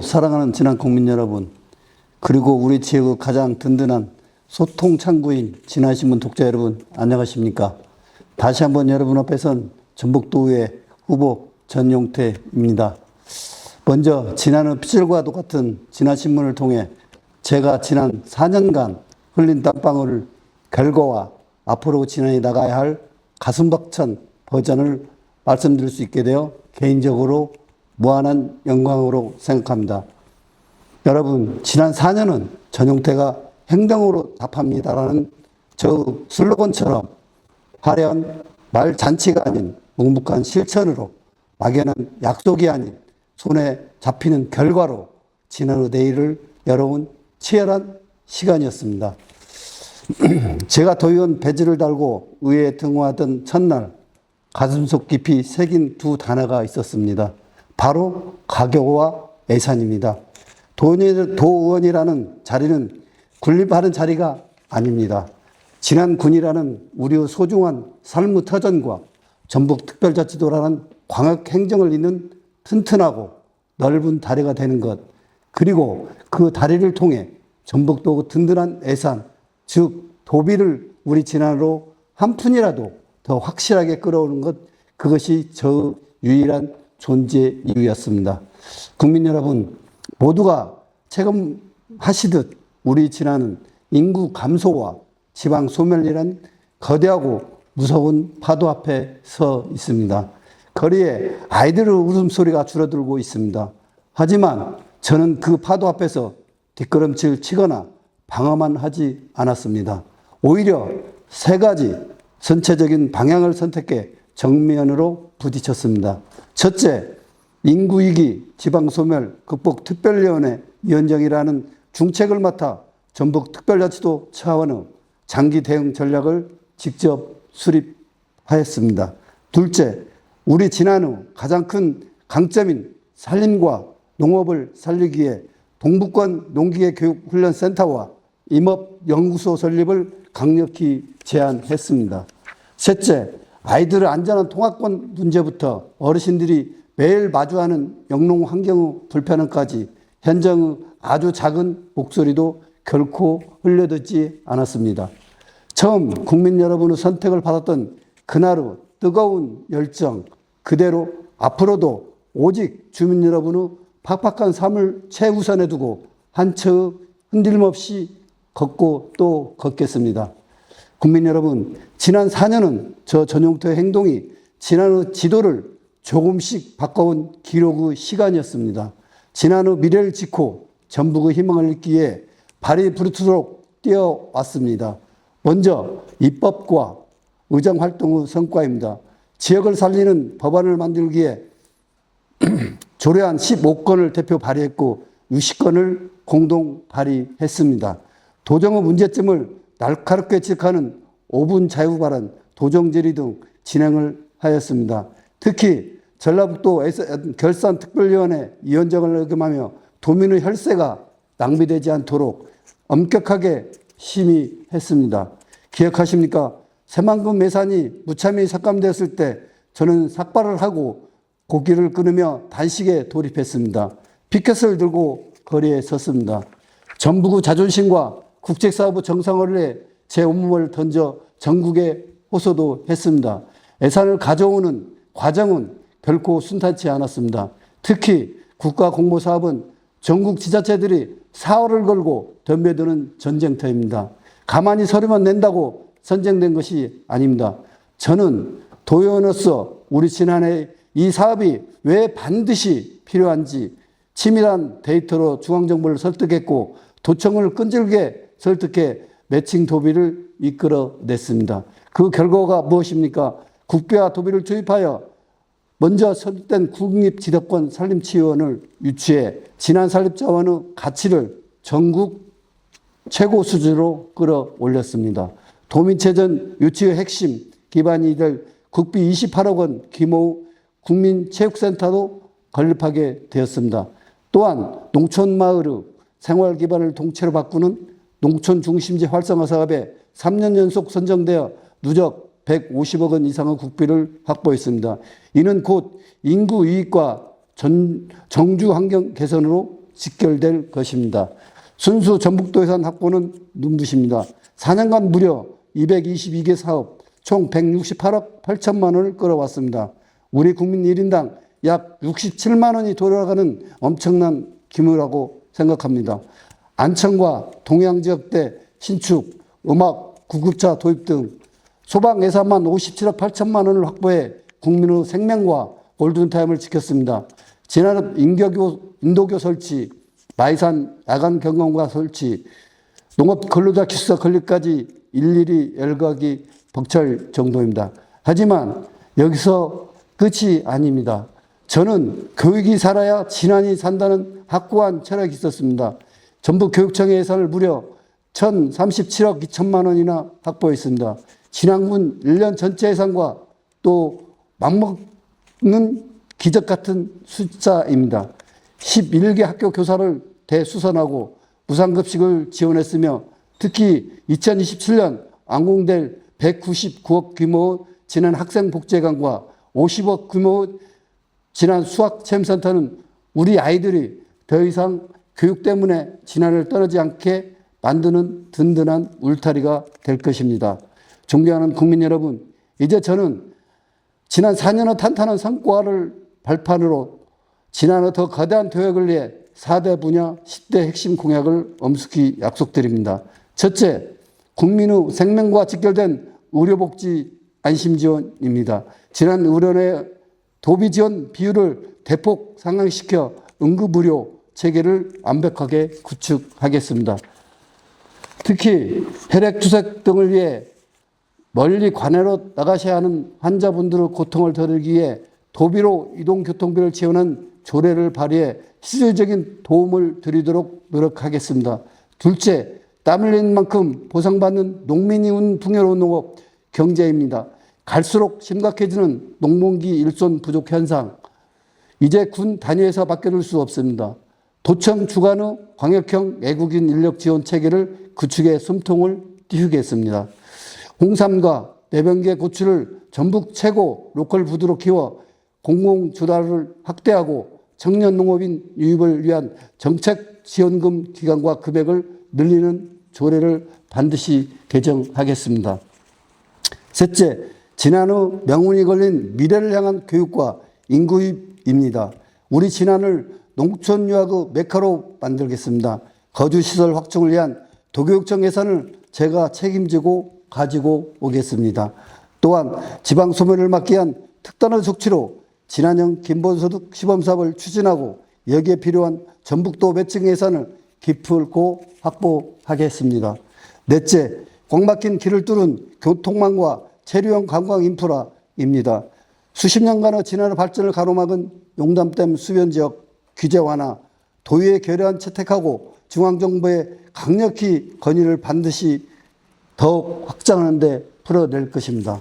사랑하는 지난 국민 여러분, 그리고 우리 지역의 가장 든든한 소통 창구인 지난신문 독자 여러분, 안녕하십니까? 다시 한번 여러분 앞에선 전북도의회 후보 전용태입니다. 먼저 지난해 피질과도 같은 지난신문을 통해 제가 지난 4년간 흘린 땀방울 결과와 앞으로 진행해 나가야 할 가슴벅찬 버전을 말씀드릴 수 있게 되어 개인적으로 무한한 영광으로 생각합니다. 여러분, 지난 4년은 전용태가 행동으로 답합니다라는 저 슬로건처럼 화려한 말잔치가 아닌 묵묵한 실천으로 막연한 약속이 아닌 손에 잡히는 결과로 지난해 내일을 열어온 치열한 시간이었습니다. 제가 도의원 배지를 달고 의회에 등호하던 첫날 가슴속 깊이 새긴 두 단어가 있었습니다. 바로 가교와 애산입니다. 도의원이라는 자리는 군림하는 자리가 아닙니다. 진안군이라는 우리의 소중한 삶의 터전과 전북특별자치도라는 광역행정을 잇는 튼튼하고 넓은 다리가 되는 것, 그리고 그 다리를 통해 전북도 든든한 애산, 즉 도비를 우리 진안으로 한 푼이라도 더 확실하게 끌어오는 것, 그것이 저 유일한 존재 이유였습니다. 국민 여러분, 모두가 체감하시듯 우리 진안은 인구 감소와 지방 소멸이란 거대하고 무서운 파도 앞에 서 있습니다. 거리에 아이들의 웃음소리가 줄어들고 있습니다. 하지만 저는 그 파도 앞에서 뒷걸음질 치거나 방어만 하지 않았습니다. 오히려 세 가지 전체적인 방향을 선택해 정면으로 부딪혔습니다. 첫째, 인구위기 지방소멸 극복특별위원회 위원장이라는 중책을 맡아 전북특별자치도 차원의 장기 대응 전략을 직접 수립하였습니다. 둘째, 우리 진안의 가장 큰 강점인 산림과 농업을 살리기에 동북권 농기계교육훈련센터와 임업연구소 설립을 강력히 제안했습니다. 셋째, 아이들의 안전한 통학권 문제부터 어르신들이 매일 마주하는 영농 환경의 불편함까지 현장의 아주 작은 목소리도 결코 흘려듣지 않았습니다. 처음 국민 여러분의 선택을 받았던 그날의 뜨거운 열정 그대로 앞으로도 오직 주민 여러분의 팍팍한 삶을 최우선에 두고 한 채의 흔들림 없이 걷고 또 걷겠습니다. 국민 여러분, 지난 4년은 저 전용태의 행동이 지난해 지도를 조금씩 바꿔온 기록의 시간이었습니다. 지난해 미래를 짓고 전북의 희망을 잇기에 발이 부르트도록 뛰어왔습니다. 먼저 입법과 의정활동의 성과입니다. 지역을 살리는 법안을 만들기에 조례안 15건을 대표 발의했고 60건을 공동 발의했습니다. 도정의 문제점을 날카롭게 지적하는 5분 자유발언, 도정질의 등 진행을 하였습니다. 특히 전라북도 결산특별위원회 위원장을 역임하며 도민의 혈세가 낭비되지 않도록 엄격하게 심의했습니다. 기억하십니까? 새만금 예산이 무참히 삭감되었을 때 저는 삭발을 하고 고기를 끊으며 단식에 돌입했습니다. 피켓을 들고 거리에 섰습니다. 전북의 자존심과 국제사업의 정상화를 위해 제 온몸을 던져 전국에 호소도 했습니다. 예산을 가져오는 과정은 결코 순탄치 않았습니다. 특히 국가공모사업은 전국 지자체들이 사활을 걸고 덤벼드는 전쟁터입니다. 가만히 서류만 낸다고 선정된 것이 아닙니다. 저는 도의원으로서 우리 지난해 이 사업이 왜 반드시 필요한지 치밀한 데이터로 중앙정부를 설득했고 도청을 끈질게 설득해 매칭 도비를 이끌어냈습니다. 그 결과가 무엇입니까? 국비와 도비를 투입하여 먼저 설득된 국립지도권 산림치유원을 유치해 진안 산림자원의 가치를 전국 최고 수준으로 끌어올렸습니다. 도민체전 유치의 핵심 기반이 될 국비 28억 원 규모 국민체육센터도 건립하게 되었습니다. 또한 농촌마을의 생활 기반을 동체로 바꾸는 농촌 중심지 활성화 사업에 3년 연속 선정되어 누적 150억 원 이상의 국비를 확보했습니다. 이는 곧 인구 이익과 정주 환경 개선으로 직결될 것입니다. 순수 전북도 예산 확보는 눈부십니다. 4년간 무려 222개 사업, 총 168억 8천만 원을 끌어왔습니다. 우리 국민 1인당 약 67만 원이 돌아가는 엄청난 규모라고 생각합니다. 안천과 동해안지역대 신축, 음악, 구급차 도입 등 소방 예산만 57억 8천만 원을 확보해 국민의 생명과 골든타임을 지켰습니다. 지난해 인도교 설치, 마이산 야간 경공과 설치, 농업 근로자 기숙사 건립까지 일일이 열거하기 벅찰 정도입니다. 하지만 여기서 끝이 아닙니다. 저는 교육이 살아야 진안이 산다는 확고한 철학이 있었습니다. 전북교육청의 예산을 무려 1,037억 2천만 원이나 확보했습니다. 진안군 1년 전체 예산과 또 맞먹는 기적 같은 숫자입니다. 11개 학교 교사를 대수선하고 무상급식을 지원했으며 특히 2027년 완공될 199억 규모 진안 학생복지회관과 50억 규모 진안 수학체험센터는 우리 아이들이 더 이상 교육 때문에 진안을 떠나지 않게 만드는 든든한 울타리가 될 것입니다. 존경하는 국민 여러분, 이제 저는 지난 4년의 탄탄한 성과를 발판으로 진안의 더 거대한 도약을 위해 4대 분야 10대 핵심 공약을 엄숙히 약속드립니다. 첫째, 국민의 생명과 직결된 의료복지 안심지원입니다. 지난 의료의 도비지원 비율을 대폭 상향시켜 응급의료 체계를 완벽하게 구축하겠습니다. 특히 혈액투석 등을 위해 멀리 관내로 나가셔야 하는 환자분들의 고통을 덜기 위해 도비로 이동교통비를 지원한 조례를 발의해 실질적인 도움을 드리도록 노력하겠습니다. 둘째, 땀 흘리는 만큼 보상받는 농민이 운 풍요로운 농업 경제입니다. 갈수록 심각해지는 농번기 일손 부족 현상, 이제 군 단위에서 맡겨둘 수 없습니다. 도청 주관의 광역형 외국인 인력 지원 체계를 구축해 숨통을 띄우겠습니다. 홍삼과 내병계 고추를 전북 최고 로컬 푸드로 키워 공공조달을 확대하고 청년 농업인 유입을 위한 정책 지원금 기간과 금액을 늘리는 조례를 반드시 개정하겠습니다. 셋째, 진안의 명운이 걸린 미래를 향한 교육과 인구입입니다. 우리 진안을 농촌 유학의 메카로 만들겠습니다. 거주시설 확충을 위한 도교육청 예산을 제가 책임지고 가지고 오겠습니다. 또한 지방 소멸을 막기 위한 특단의 조치로 진안형 기본소득 시범사업을 추진하고 여기에 필요한 전북도 매칭 예산을 기필코 확보하겠습니다. 넷째, 꽉 막힌 길을 뚫은 교통망과 체류형 관광 인프라입니다. 수십 년간의 진안의 발전을 가로막은 용담댐 수변지역 규제 완화, 도의의 결의안 채택하고 중앙정부의 강력히 건의를 반드시 더욱 확장하는 데 풀어낼 것입니다.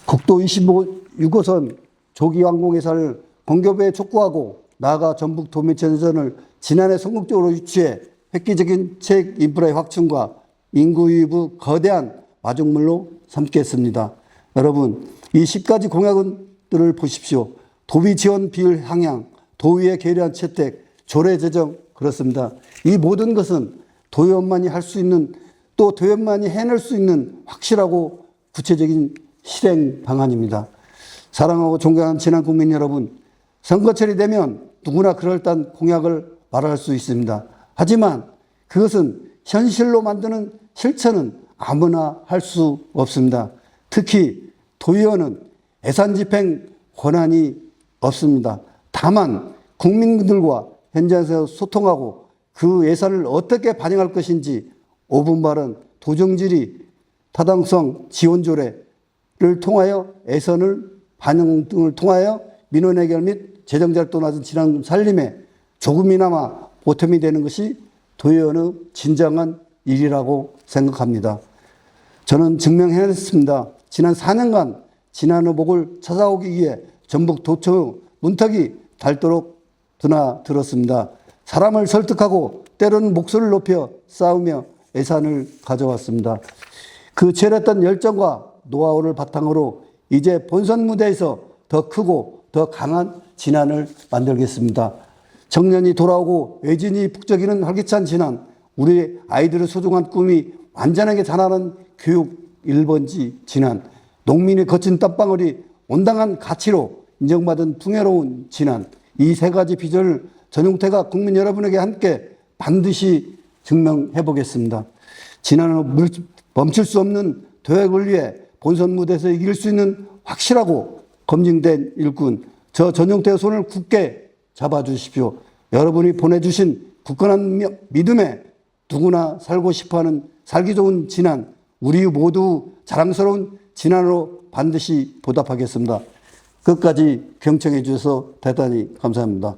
국도 26호선 조기 완공 예산을 공교부에 촉구하고 나아가 전북 도매천선을 진안에 성공적으로 유치해 획기적인 체육 인프라의 확충과 인구 유입의 거대한 마중물로 삼겠습니다. 여러분, 이 10가지 공약들을 보십시오. 도비 지원 비율 향양, 도의의 계리한 채택, 조례 제정, 그렇습니다. 이 모든 것은 도의원만이 할 수 있는, 또 도의원만이 해낼 수 있는 확실하고 구체적인 실행 방안입니다. 사랑하고 존경하는 진안 국민 여러분, 선거철이 되면 누구나 그럴듯한 공약을 말할 수 있습니다. 하지만 그것은 현실로 만드는 실천은 아무나 할 수 없습니다. 특히 도의원은 예산 집행 권한이 없습니다. 다만 국민들과 현장에서 소통하고 그 예산을 어떻게 반영할 것인지 5분 발언, 도정질의, 타당성 지원 조례를 통하여 예산을 반영 등을 통하여 민원 해결 및 재정자를 떠나서 진안 살림에 조금이나마 보탬이 되는 것이 도의원의 진정한 일이라고 생각합니다. 저는 증명해냈습니다. 지난 4년간 진안의 목을 찾아오기 위해 전북 도청의 문턱이 닳도록 드나들었습니다. 사람을 설득하고 때로는 목소리를 높여 싸우며 예산을 가져왔습니다. 그 치열했던 열정과 노하우를 바탕으로 이제 본선 무대에서 더 크고 더 강한 진안을 만들겠습니다. 청년이 돌아오고 외진이 북적이는 활기찬 지난, 우리 아이들의 소중한 꿈이 완전하게 자라는 교육 1번지 지난, 농민의 거친 땀방울이 온당한 가치로 인정받은 풍요로운 지난, 이 세 가지 비전을 전용태가 국민 여러분에게 함께 반드시 증명해 보겠습니다. 지난을 멈출 수 없는 도약을 위해 본선 무대에서 이길 수 있는 확실하고 검증된 일꾼, 저 전용태의 손을 굳게 잡아주십시오. 여러분이 보내주신 굳건한 믿음에 누구나 살고 싶어하는 살기 좋은 지난, 우리 모두 자랑스러운 지난으로 반드시 보답하겠습니다. 끝까지 경청해 주셔서 대단히 감사합니다.